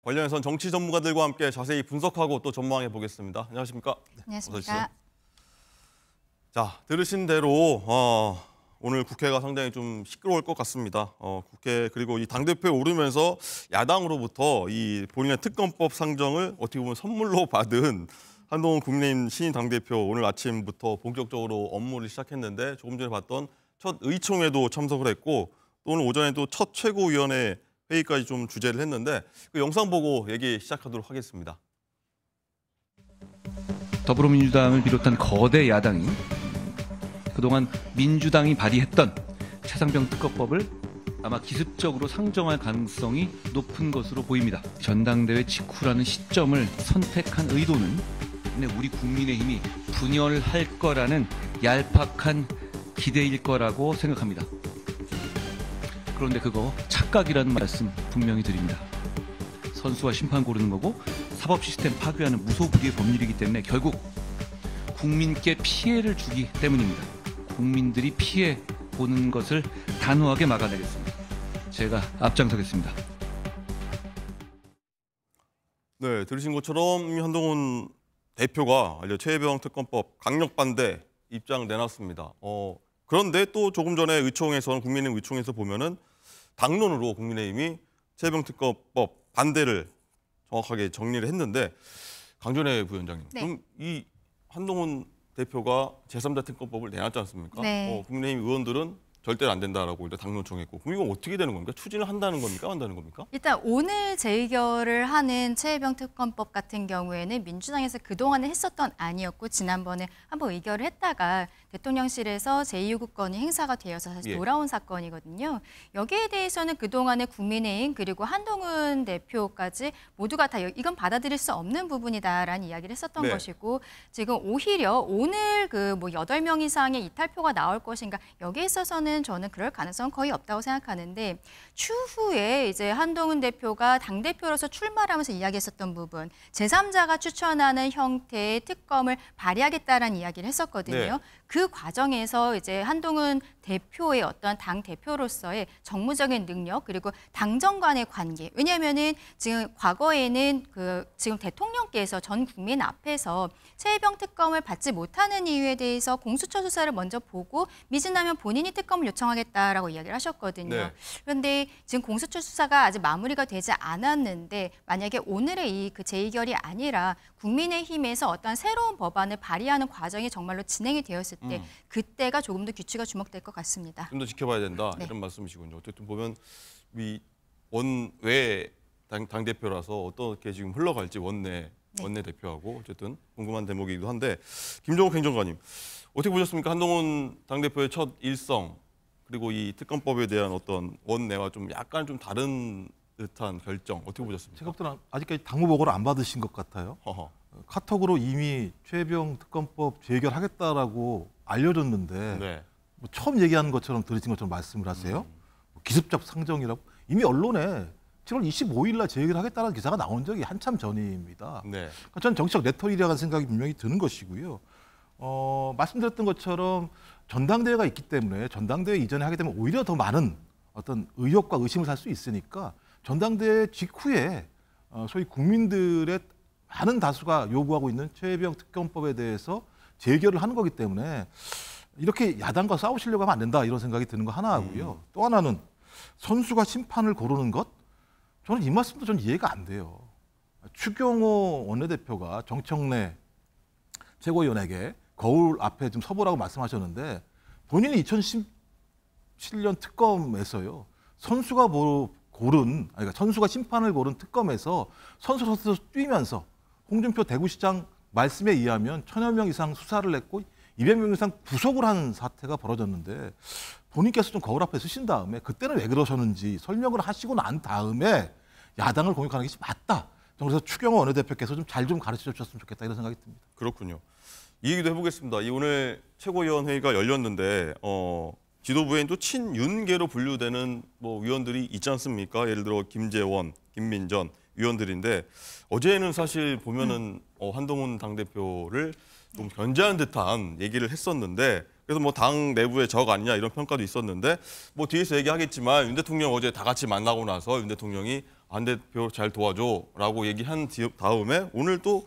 관련해선 정치 전문가들과 함께 자세히 분석하고 또 전망해 보겠습니다. 안녕하십니까? 네, 안녕하십니까? 자, 들으신 대로 오늘 국회가 상당히 좀 시끄러울 것 같습니다. 국회 그리고 이 당대표에 오르면서 야당으로부터 이 본인의 특검법 상정을 어떻게 보면 선물로 받은 한동훈 국민의힘 신인 당대표 오늘 아침부터 본격적으로 업무를 시작했는데 조금 전에 봤던 첫 의총에도 참석을 했고 또 오늘 오전에도 첫 최고위원회 회의까지 좀 주재를 했는데 그 영상 보고 얘기 시작하도록 하겠습니다. 더불어민주당을 비롯한 거대 야당이 그동안 민주당이 발의했던 차상병 특검법을 아마 기습적으로 상정할 가능성이 높은 것으로 보입니다. 전당대회 직후라는 시점을 선택한 의도는 우리 국민의힘이 분열할 거라는 얄팍한 기대일 거라고 생각합니다. 그런데 그거 착각이라는 말씀 분명히 드립니다. 선수와 심판 고르는 거고 사법 시스템 파괴하는 무소불위의 법률이기 때문에 결국 국민께 피해를 주기 때문입니다. 국민들이 피해 보는 것을 단호하게 막아내겠습니다. 제가 앞장서겠습니다. 네, 들으신 것처럼 한동훈 대표가 최혜병 특검법 강력 반대 입장 내놨습니다. 그런데 또 조금 전에 의총에서 국민의힘 의총에서 보면은 당론으로 국민의힘이 최혜병 특검법 반대를 정확하게 정리를 했는데 강전혜 부위원장님, 네. 그럼 이 한동훈 대표가 제3자 특검법을 내놨지 않습니까? 네. 국민의힘 의원들은 절대로 안 된다라고 일단 당론 정했고, 그럼 이건 어떻게 되는 겁니까? 추진을 한다는 겁니까? 안 한다는 겁니까? 일단 오늘 재의결을 하는 최혜병 특검법 같은 경우에는 민주당에서 그동안에 했었던 안이었고 지난번에 한번 의결을 했다가 대통령실에서 제2요구권이 행사가 되어서 다시 돌아온 사건이거든요. 여기에 대해서는 그동안에 국민의힘 그리고 한동훈 대표까지 모두가 다 이건 받아들일 수 없는 부분이다라는 이야기를 했었던 것이고 지금 오히려 오늘 그 8명 이상의 이탈표가 나올 것인가 여기에 있어서는 저는 그럴 가능성은 거의 없다고 생각하는데 추후에 이제 한동훈 대표가 당대표로서 출마를 하면서 이야기했었던 부분 제3자가 추천하는 형태의 특검을 발의하겠다라는 이야기를 했었거든요. 네. 그 과정에서 이제 한동훈 대표의 어떤 당 대표로서의 정무적인 능력 그리고 당정 간의 관계. 왜냐하면은 지금 과거에는 지금 대통령께서 전 국민 앞에서 최혜병 특검을 받지 못하는 이유에 대해서 공수처 수사를 먼저 보고 미진하면 본인이 특검을 요청하겠다라고 이야기를 하셨거든요. 네. 그런데 지금 공수처 수사가 아직 마무리가 되지 않았는데 만약에 오늘의 이 재의결이 아니라 국민의힘에서 어떤 새로운 법안을 발의하는 과정이 정말로 진행이 되었을 때 그때가 조금 더 규칙가 주목될 것 같습니다. 좀 더 지켜봐야 된다 네. 이런 말씀이시군요. 어쨌든 보면 이 원외 당 대표라서 어떻게 지금 흘러갈지 원내 대표하고 어쨌든 궁금한 대목이기도 한데 김종욱 행정관님 어떻게 보셨습니까? 한동훈 당 대표의 첫 일성 그리고 이 특검법에 대한 어떤 원내와 좀 약간 좀 다른 듯한 결정 어떻게 보셨습니까? 제가 볼 때는 아직까지 당무 보고를 안 받으신 것 같아요. 카톡으로 이미 최혜병 특검법 재결하겠다라고 알려줬는데 네. 뭐 처음 얘기하는 것처럼 들으신 것처럼 말씀을 하세요. 뭐 기습적 상정이라고 이미 언론에 7월 25일 날 재결하겠다는 기사가 나온 적이 한참 전입니다. 네. 그러니까 저는 정치적 레토릭이라는 생각이 분명히 드는 것이고요. 말씀드렸던 것처럼 전당대회가 있기 때문에 전당대회 이전에 하게 되면 오히려 더 많은 어떤 의혹과 의심을 살 수 있으니까 전당대회 직후에 소위 국민들의 많은 다수가 요구하고 있는 최혜병 특검법에 대해서 재결을 하는 거기 때문에 이렇게 야당과 싸우시려고 하면 안 된다 이런 생각이 드는 거 하나 하고요. 또 하나는 선수가 심판을 고르는 것? 저는 이 말씀도 좀 이해가 안 돼요. 추경호 원내대표가 정청래 최고위원에게 거울 앞에 좀 서보라고 말씀하셨는데 본인이 2017년 특검에서요. 선수가 그러니까 선수가 심판을 고른 특검에서 선수로서 뛰면서 홍준표 대구시장 말씀에 의하면 1000여 명 이상 수사를 했고 200명 이상 구속을 한 사태가 벌어졌는데 본인께서 좀 거울 앞에 서신 다음에 그때는 왜 그러셨는지 설명을 하시고 난 다음에 야당을 공격하는 것이 맞다. 그래서 추경호 원내대표께서 좀 잘 좀 가르쳐 주셨으면 좋겠다 이런 생각이 듭니다. 그렇군요. 이 얘기도 해보겠습니다. 이 오늘 최고위원회의가 열렸는데 지도부에 또 친윤계로 분류되는 위원들이 있지 않습니까? 예를 들어 김재원, 김민전 위원들인데 어제는 사실 보면은 한동훈 당대표를 좀 견제하는 듯한 얘기를 했었는데 그래서 당 내부의 적 아니냐 이런 평가도 있었는데 뒤에서 얘기하겠지만 윤 대통령 어제 다 같이 만나고 나서 윤 대통령이 안 대표 잘 도와줘라고 얘기한 다음에 오늘 또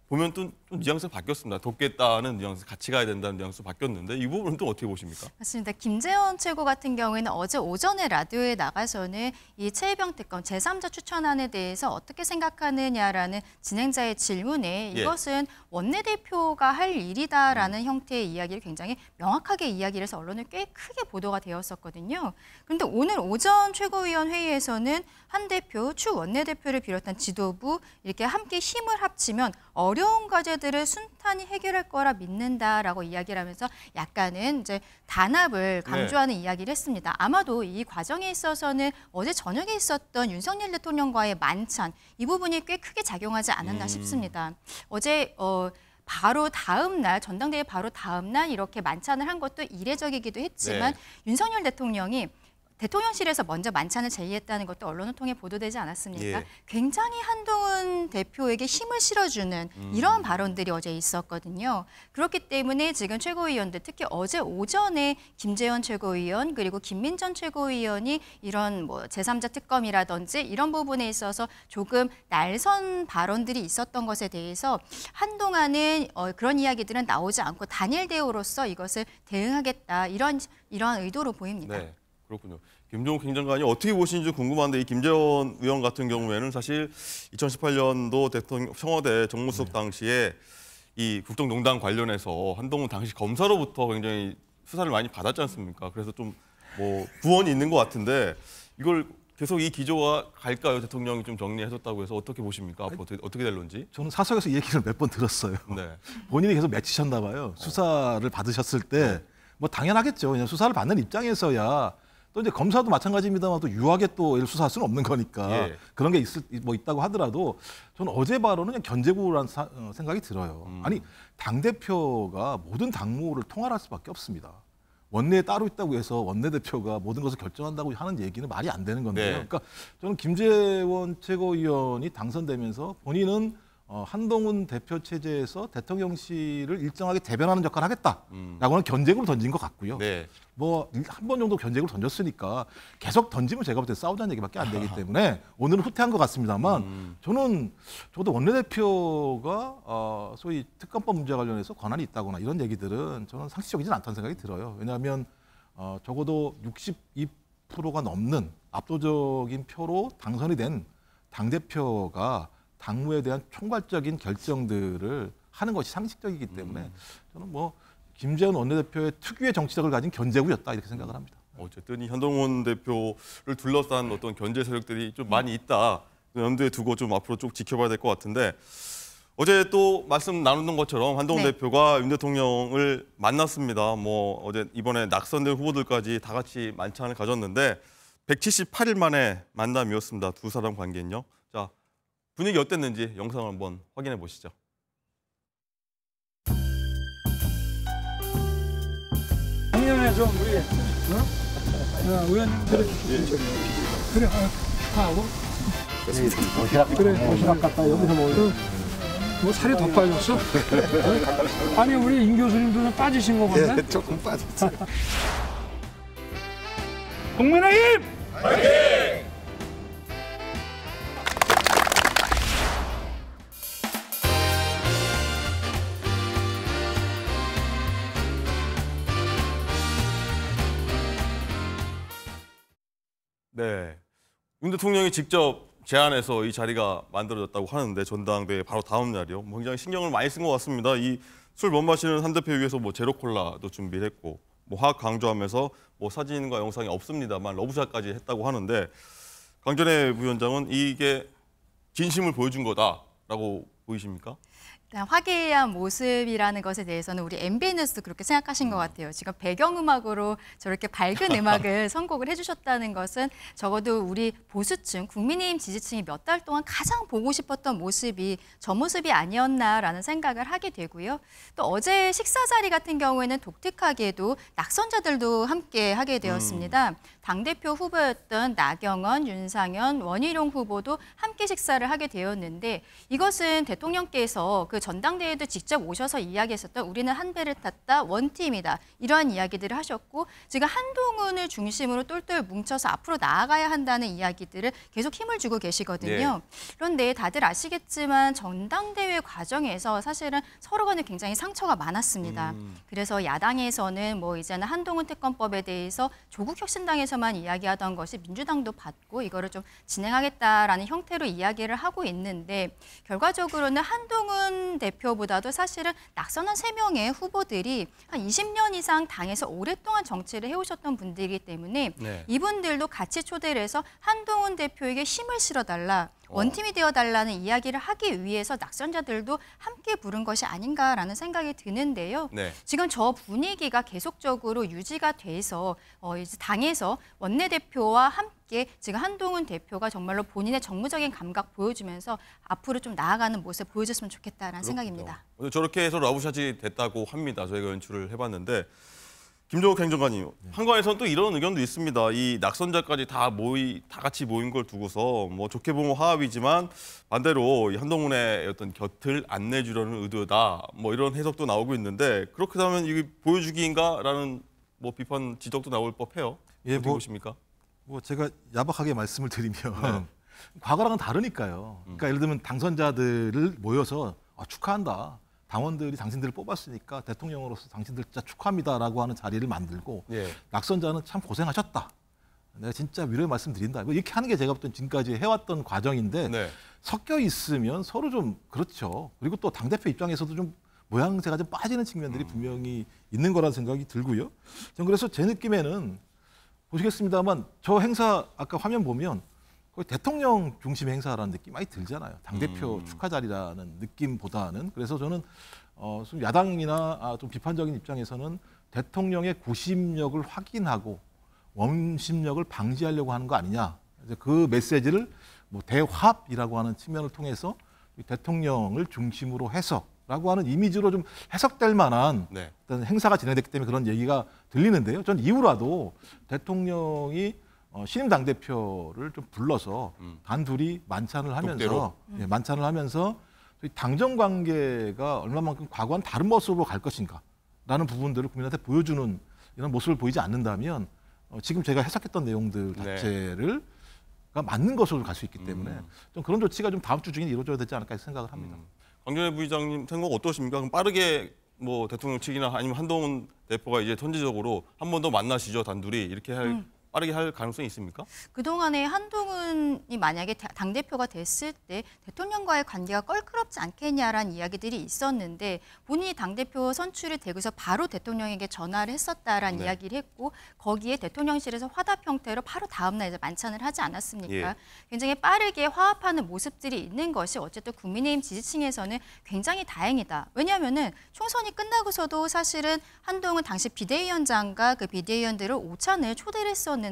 보면 또 뉘앙스가 바뀌었습니다. 돕겠다는 뉘앙스, 같이 가야 된다는 뉘앙스 바뀌었는데 이 부분은 또 어떻게 보십니까? 맞습니다. 김재원 최고 같은 경우에는 어제 오전에 라디오에 나가서는 이 최혜병 특검 제3자 추천안에 대해서 어떻게 생각하느냐라는 진행자의 질문에 예. 이것은 원내대표가 할 일이다라는 형태의 이야기를 굉장히 명확하게 이야기를 해서 언론에 꽤 크게 보도가 되었었거든요. 그런데 오늘 오전 최고위원 회의에서는 한 대표, 추 원내대표를 비롯한 지도부 이렇게 함께 힘을 합치면 어려운 과제들을 순탄히 해결할 거라 믿는다라고 이야기를 하면서 약간은 이제 단합을 강조하는 이야기를 했습니다. 아마도 이 과정에 있어서는 어제 저녁에 있었던 윤석열 대통령과의 만찬 이 부분이 꽤 크게 작용하지 않았나 싶습니다. 어제 바로 다음 날 전당대회 바로 다음 날 이렇게 만찬을 한 것도 이례적이기도 했지만 윤석열 대통령이 대통령실에서 먼저 만찬을 제의했다는 것도 언론을 통해 보도되지 않았습니까? 예. 굉장히 한동훈 대표에게 힘을 실어주는 이러한 발언들이 어제 있었거든요. 그렇기 때문에 지금 최고위원들 특히 어제 오전에 김재원 최고위원 그리고 김민전 최고위원이 이런 뭐 제3자 특검이라든지 이런 부분에 있어서 조금 날선 발언들이 있었던 것에 대해서 한동안은 그런 이야기들은 나오지 않고 단일 대우로서 이것을 대응하겠다 이러한 의도로 보입니다. 네. 그렇군요. 김종욱 행정관이 어떻게 보시는지 궁금한데 이 김재원 의원 같은 경우에는 사실 2018년도 대통령 청와대 정무수석 당시에 이 국정농단 관련해서 한동훈 당시 검사로부터 굉장히 수사를 많이 받았지 않습니까? 그래서 좀 뭐 구원이 있는 것 같은데 이걸 계속 이 기조가 갈까요? 대통령이 좀 정리해줬다고 해서 어떻게 보십니까? 앞으로 어떻게 될런지? 저는 사석에서 이 얘기를 몇 번 들었어요. 네. 본인이 계속 맺히셨나 봐요. 수사를 받으셨을 때 뭐 당연하겠죠. 그냥 수사를 받는 입장에서야 또 이제 검사도 마찬가지입니다만 또 유하게 또 수사할 수는 없는 거니까 예. 그런 게 있다고 하더라도 저는 어제 발언은 그냥 견제구라는 생각이 들어요. 아니 당대표가 모든 당무를 통할할 수밖에 없습니다. 원내에 따로 있다고 해서 원내대표가 모든 것을 결정한다고 하는 얘기는 말이 안 되는 건데요. 네. 그러니까 저는 김재원 최고위원이 당선되면서 본인은 한동훈 대표 체제에서 대통령실을 일정하게 대변하는 역할을 하겠다라고는 견제구를 던진 것 같고요. 네. 뭐 한 번 정도 견제구를 던졌으니까 계속 던지면 제가 볼 때 싸우자는 얘기밖에 안 되기 때문에 오늘은 후퇴한 것 같습니다만 저도 원내대표가 소위 특검법 문제 관련해서 권한이 있다거나 이런 얘기들은 저는 상식적이진 않다는 생각이 들어요. 왜냐하면 적어도 62%가 넘는 압도적인 표로 당선이 된 당대표가 당무에 대한 총괄적인 결정들을 하는 것이 상식적이기 때문에 저는 뭐 김재원 원내대표의 특유의 정치력을 가진 견제구였다 이렇게 생각을 합니다. 어쨌든 이 한동훈 대표를 둘러싼 어떤 견제 세력들이 좀 많이 있다. 염두에 두고 좀 앞으로 쭉 지켜봐야 될 것 같은데 어제 또 말씀 나누는 것처럼 한동훈 네. 대표가 윤 대통령을 만났습니다. 뭐 어제 이번에 낙선된 후보들까지 다 같이 만찬을 가졌는데 178일 만에 만남이었습니다. 두 사람 관계는요. 자, 분위기 어땠는지 영상을 한번 확인해 보시죠. 작년에 좀 우리 의원님들 그래 하고 그래 도시락 갔다 여기서 뭐 살이 더 빠졌어? 아니 우리 임 교수님도 좀 빠지신 거 같네? 조금 빠졌어요. 국민의힘! 네, 윤 대통령이 직접 제안해서 이 자리가 만들어졌다고 하는데 전당대회 바로 다음 날이요. 뭐 굉장히 신경을 많이 쓴 것 같습니다. 이 술 못 마시는 한 대표 위해서 뭐 제로 콜라도 준비했고, 뭐 화학 강조하면서 뭐 사진과 영상이 없습니다만 러브샷까지 했다고 하는데 강전애 부위원장은 이게 진심을 보여준 거다라고 보이십니까? 화기애애한 모습이라는 것에 대해서는 우리 MBN 뉴스도 그렇게 생각하신 것 같아요. 지금 배경음악으로 저렇게 밝은 음악을 선곡을 해주셨다는 것은 적어도 우리 보수층, 국민의힘 지지층이 몇 달 동안 가장 보고 싶었던 모습이 저 모습이 아니었나라는 생각을 하게 되고요. 또 어제 식사 자리 같은 경우에는 독특하게도 낙선자들도 함께 하게 되었습니다. 당대표 후보였던 나경원, 윤상현, 원희룡 후보도 함께 식사를 하게 되었는데 이것은 대통령께서 그 그 전당대회도 직접 오셔서 이야기했었던 우리는 한 배를 탔다, 원팀이다 이러한 이야기들을 하셨고 지금 한동훈을 중심으로 똘똘 뭉쳐서 앞으로 나아가야 한다는 이야기들을 계속 힘을 주고 계시거든요. 그런데 다들 아시겠지만 전당대회 과정에서 사실은 서로 간에 굉장히 상처가 많았습니다. 그래서 야당에서는 뭐 이제는 한동훈 특검법에 대해서 조국혁신당에서만 이야기하던 것이 민주당도 받고 이거를 좀 진행하겠다라는 형태로 이야기를 하고 있는데 결과적으로는 한동훈 대표보다도 사실은 낙선한 3명의 후보들이 한 20년 이상 당에서 오랫동안 정치를 해오셨던 분들이기 때문에 이분들도 같이 초대를 해서 한동훈 대표에게 힘을 실어달라. 원팀이 되어달라는 이야기를 하기 위해서 낙선자들도 함께 부른 것이 아닌가라는 생각이 드는데요. 지금 저 분위기가 계속적으로 유지가 돼서 이제 당에서 원내대표와 함께 지금 한동훈 대표가 정말로 본인의 정무적인 감각 보여주면서 앞으로 좀 나아가는 모습 보여줬으면 좋겠다라는 생각입니다. 오늘 저렇게 해서 러브샷이 됐다고 합니다. 저희가 연출을 해봤는데. 김종욱 행정관님, 한과에서는 또 이런 의견도 있습니다. 이 낙선자까지 다 같이 모인 걸 두고서 뭐 좋게 보면 화합이지만 반대로 이 한동훈의 어떤 곁을 안 내주려는 의도다. 뭐 이런 해석도 나오고 있는데 그렇게 하면 이게 보여주기인가라는 뭐 비판 지적도 나올 법해요. 어떻게 보십니까? 뭐 제가 야박하게 말씀을 드리면 과거랑은 다르니까요. 그러니까 예를 들면 당선자들을 모여서 축하한다. 당원들이 당신들을 뽑았으니까 대통령으로서 당신들 진짜 축하합니다라고 하는 자리를 만들고 낙선자는 참 고생하셨다. 내가 진짜 위로의 말씀 드린다. 이렇게 하는 게 제가 볼 땐 지금까지 해왔던 과정인데 섞여 있으면 서로 좀 그렇죠. 그리고 또 당대표 입장에서도 좀 모양새가 좀 빠지는 측면들이 분명히 있는 거라는 생각이 들고요. 전 그래서 제 느낌에는 보시겠습니다만 저 행사 아까 화면 보면 거의 대통령 중심의 행사라는 느낌이 많이 들잖아요. 당대표 축하 자리라는 느낌보다는. 그래서 저는 좀 야당이나 좀 비판적인 입장에서는 대통령의 구심력을 확인하고 원심력을 방지하려고 하는 거 아니냐. 그 메시지를 뭐 대화합이라고 하는 측면을 통해서 대통령을 중심으로 해서라고 하는 이미지로 좀 해석될 만한 어떤 행사가 진행됐기 때문에 그런 얘기가 들리는데요. 전 이후라도 대통령이 신임 당대표를 좀 불러서 단둘이 만찬을 하면서 당정 관계가 얼마만큼 과거와는 다른 모습으로 갈 것인가라는 부분들을 국민한테 보여주는 이런 모습을 보이지 않는다면 지금 제가 해석했던 내용들 자체를 맞는 것으로 갈 수 있기 때문에 좀 그런 조치가 좀 다음 주 중에 이루어져야 되지 않을까 생각을 합니다. 강준혜 부의장님 생각 어떠십니까? 그럼 빠르게 뭐 대통령 측이나 아니면 한동훈 대표가 이제 선제적으로 한 번 더 만나시죠, 단둘이 이렇게 빠르게 할 가능성이 있습니까? 그동안에 한동훈이 만약에 당대표가 됐을 때 대통령과의 관계가 껄끄럽지 않겠냐라는 이야기들이 있었는데 본인이 당대표 선출이 되고서 바로 대통령에게 전화를 했었다라는 이야기를 했고 거기에 대통령실에서 화답 형태로 바로 다음 날 이제 만찬을 하지 않았습니까? 굉장히 빠르게 화합하는 모습들이 있는 것이 어쨌든 국민의힘 지지층에서는 굉장히 다행이다. 왜냐하면은 총선이 끝나고서도 사실은 한동훈 당시 비대위원장과 그 비대위원들을 오찬을 초대를 했었는데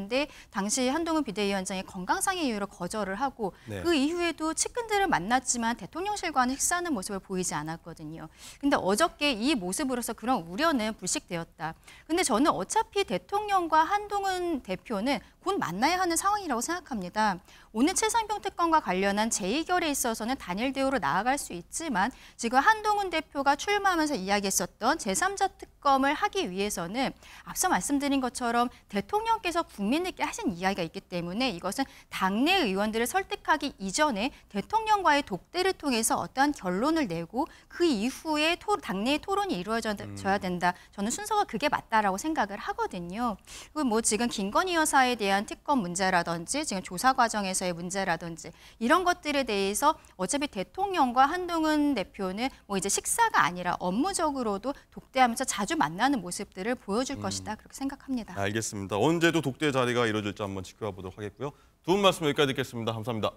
당시 한동훈 비대위원장이 건강상의 이유로 거절을 하고 그 이후에도 측근들을 만났지만 대통령실과는 식사하는 모습을 보이지 않았거든요. 근데 어저께 이 모습으로서 그런 우려는 불식되었다. 근데 저는 어차피 대통령과 한동훈 대표는 곧 만나야 하는 상황이라고 생각합니다. 오늘 최상병 특검과 관련한 재의결에 있어서는 단일 대우로 나아갈 수 있지만 지금 한동훈 대표가 출마하면서 이야기했었던 제3자 특검을 하기 위해서는 앞서 말씀드린 것처럼 대통령께서 국민들께 하신 이야기가 있기 때문에 이것은 당내 의원들을 설득하기 이전에 대통령과의 독대를 통해서 어떠한 결론을 내고 그 이후에 당내의 토론이 이루어져야 된다. 저는 순서가 그게 맞다라고 생각을 하거든요. 그리고 뭐 지금 김건희 여사에 대한 특검 문제라든지 지금 조사 과정에서의 문제라든지 이런 것들에 대해서 어차피 대통령과 한동훈 대표는 뭐 이제 식사가 아니라 업무적으로도 독대하면서 자주 만나는 모습들을 보여줄 것이다. 그렇게 생각합니다. 알겠습니다. 언제도 독대 자리가 이루어질지 한번 지켜보도록 하겠고요. 두 분 말씀 여기까지 듣겠습니다. 감사합니다.